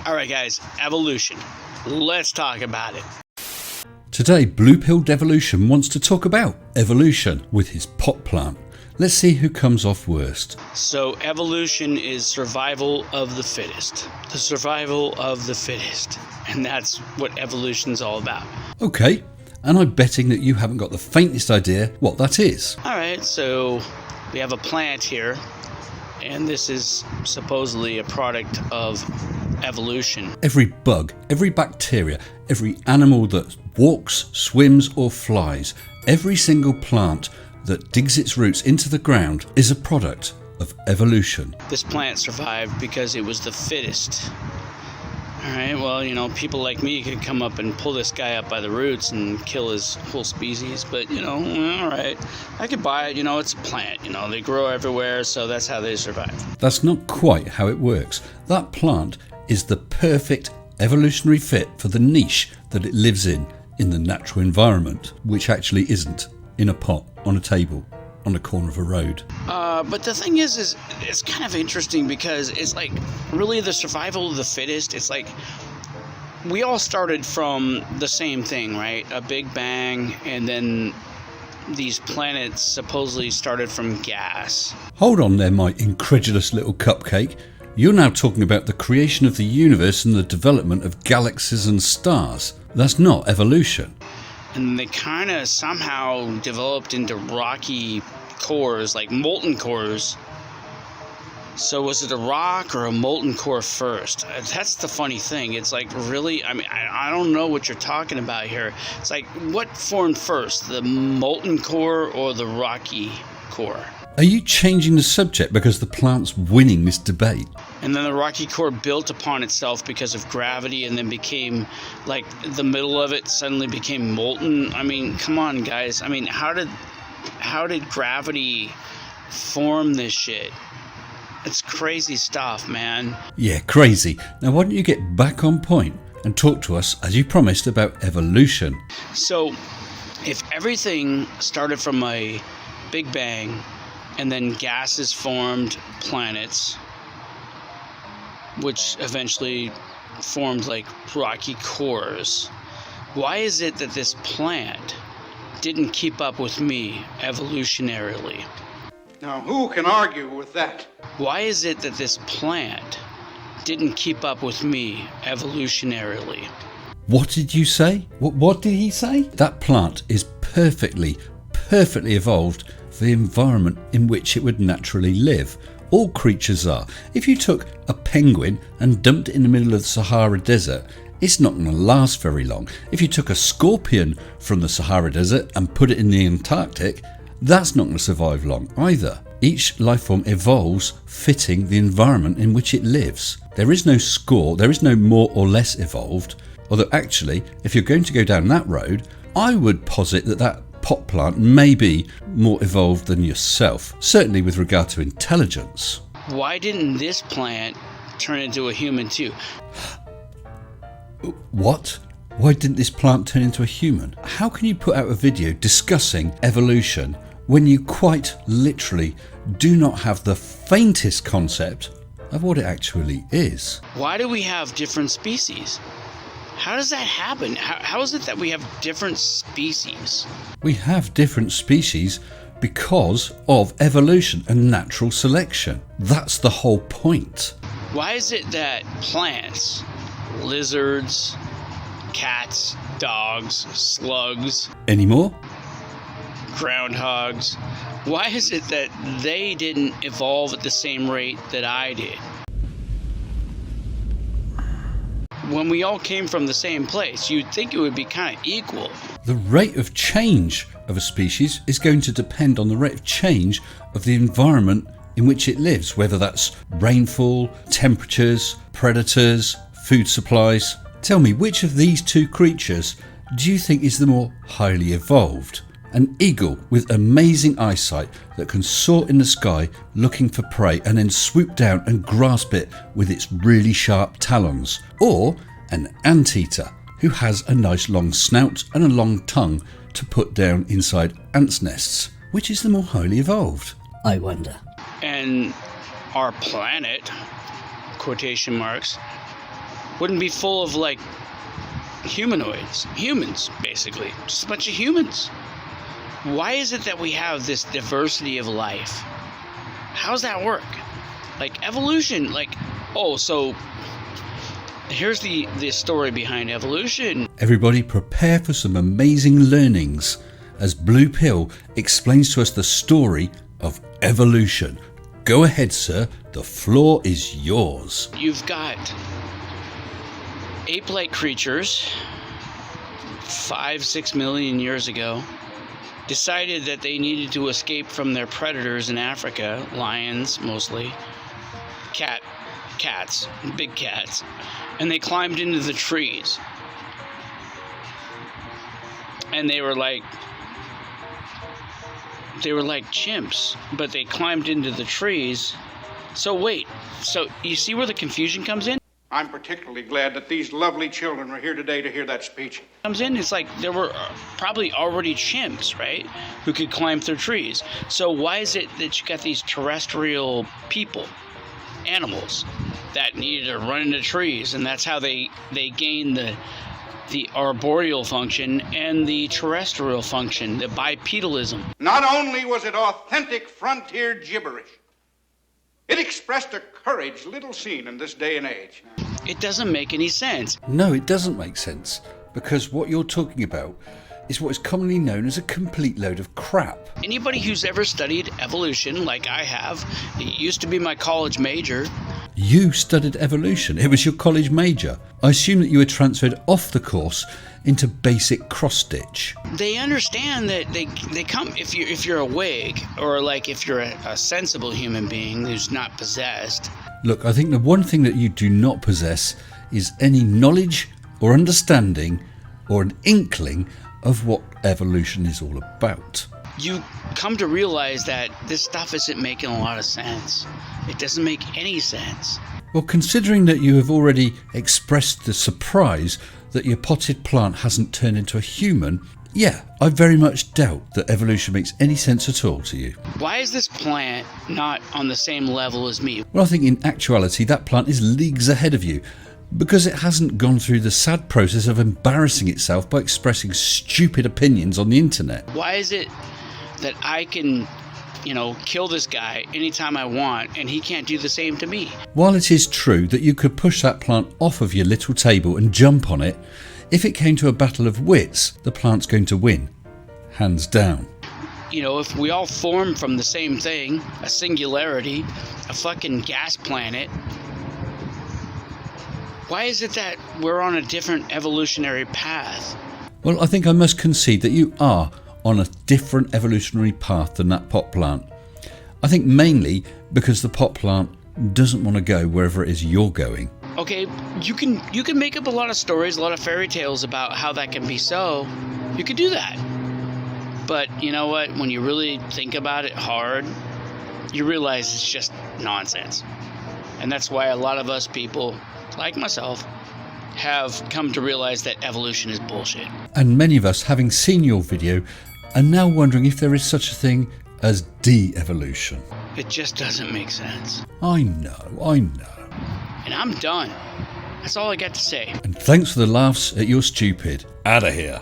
Alright guys, evolution. Let's talk about it. Today, Blue Pill Devolution wants to talk about evolution with his pot plant. Let's see who comes off worst. So evolution is survival of the fittest. The survival of the fittest. And that's what evolution's all about. Okay, and I'm betting that you haven't got the faintest idea what that is. Alright, so we have a plant here. And this is supposedly a product of evolution. Every bug, every bacteria, every animal that walks, swims or flies, every single plant that digs its roots into the ground is a product of evolution. This plant survived because it was the fittest. Alright, well, people like me could come up and pull this guy up by the roots and kill his whole species, but, alright. I could buy it, it's a plant, they grow everywhere, so that's how they survive. That's not quite how it works. That plant is the perfect evolutionary fit for the niche that it lives in the natural environment, which actually isn't in a pot, on a table, on the corner of a road. But the thing is it's kind of interesting because it's like really the survival of the fittest. It's like we all started from the same thing, right? A big bang, and then these planets supposedly started from gas. Hold on there, my incredulous little cupcake. You're now talking about the creation of the universe and the development of galaxies and stars. That's not evolution. And they kind of somehow developed into rocky cores, like molten cores. So was it a rock or a molten core first? That's the funny thing. It's like, really, I don't know what you're talking about here. It's like, what formed first, the molten core or the rocky core? Are you changing the subject because the plant's winning this debate? And then the rocky core built upon itself because of gravity and then became, like, the middle of it suddenly became molten. Come on, guys. How did gravity form this shit? It's crazy stuff, man. Yeah, crazy. Now why don't you get back on point and talk to us, as you promised, about evolution? So, if everything started from a big bang and then gases formed planets, which eventually formed like rocky cores, why is it that this plant didn't keep up with me evolutionarily? Now, who can argue with that? Why is it that this plant didn't keep up with me evolutionarily? What did you say? What did he say? That plant is perfectly evolved for the environment in which it would naturally live. All creatures are. If you took a penguin and dumped it in the middle of the Sahara Desert, it's not going to last very long. If you took a scorpion from the Sahara Desert and put it in the Antarctic, that's not going to survive long either. Each life form evolves fitting the environment in which it lives. There is no score, there is no more or less evolved. Although actually, if you're going to go down that road, I would posit that pot plant may be more evolved than yourself, certainly with regard to intelligence. Why didn't this plant turn into a human too? What? Why didn't this plant turn into a human? How can you put out a video discussing evolution when you quite literally do not have the faintest concept of what it actually is? Why do we have different species? How does that happen? How is it that we have different species? We have different species because of evolution and natural selection. That's the whole point. Why is it that plants, lizards, cats, dogs, slugs, Any more? groundhogs, why is it that they didn't evolve at the same rate that I did? When we all came from the same place, you'd think it would be kind of equal. The rate of change of a species is going to depend on the rate of change of the environment in which it lives, whether that's rainfall, temperatures, predators, food supplies. Tell me, which of these two creatures do you think is the more highly evolved? An eagle with amazing eyesight that can soar in the sky looking for prey and then swoop down and grasp it with its really sharp talons, or an anteater who has a nice long snout and a long tongue to put down inside ants' nests. Which is the more highly evolved? I wonder. And our planet, quotation marks, wouldn't be full of like humans, basically, just a bunch of humans. Why is it that we have this diversity of life? How's that work? Like evolution, like, oh, so here's the story behind evolution. Everybody prepare for some amazing learnings as Blue Pill explains to us the story of evolution. Go ahead, sir. The floor is yours. You've got ape-like creatures 5-6 million years ago decided that they needed to escape from their predators in Africa, lions mostly, cats, big cats, and they climbed into the trees. And they were like chimps, but they climbed into the trees. So wait, so you see where the confusion comes in? I'm particularly glad that these lovely children were here today to hear that speech. It's like there were probably already chimps, right, who could climb through trees. So why is it that you got these terrestrial people, animals, that needed to run into trees, and that's how they gain the arboreal function and the terrestrial function, the bipedalism? Not only was it authentic frontier gibberish, it expressed a courage little seen in this day and age. It doesn't make any sense. No, it doesn't make sense, because what you're talking about is what is commonly known as a complete load of crap. Anybody who's ever studied evolution, like I have, it used to be my college major. You studied evolution. It was your college major. I assume that you were transferred off the course into basic cross-stitch. They understand that they come, if you're a wig, or like if you're a sensible human being who's not possessed. Look, I think the one thing that you do not possess is any knowledge or understanding or an inkling of what evolution is all about. You come to realize that this stuff isn't making a lot of sense. It doesn't make any sense. Well, considering that you have already expressed the surprise that your potted plant hasn't turned into a human, yeah, I very much doubt that evolution makes any sense at all to you. Why is this plant not on the same level as me? Well, I think in actuality that plant is leagues ahead of you, because it hasn't gone through the sad process of embarrassing itself by expressing stupid opinions on the internet. Why is it that I can, kill this guy anytime I want, and he can't do the same to me? While it is true that you could push that plant off of your little table and jump on it, if it came to a battle of wits, the plant's going to win. Hands down. If we all form from the same thing, a singularity, a fucking gas planet, why is it that we're on a different evolutionary path? Well, I think I must concede that you are on a different evolutionary path than that pot plant. I think mainly because the pot plant doesn't want to go wherever it is you're going. Okay, you can make up a lot of stories, a lot of fairy tales about how that can be so. You could do that. But you know what? When you really think about it hard, you realize it's just nonsense. And that's why a lot of us people, like myself, have come to realize that evolution is bullshit. And many of us, having seen your video, are now wondering if there is such a thing as de-evolution. It just doesn't make sense. I know. And I'm done. That's all I got to say. And thanks for the laughs at your stupid. Outta here.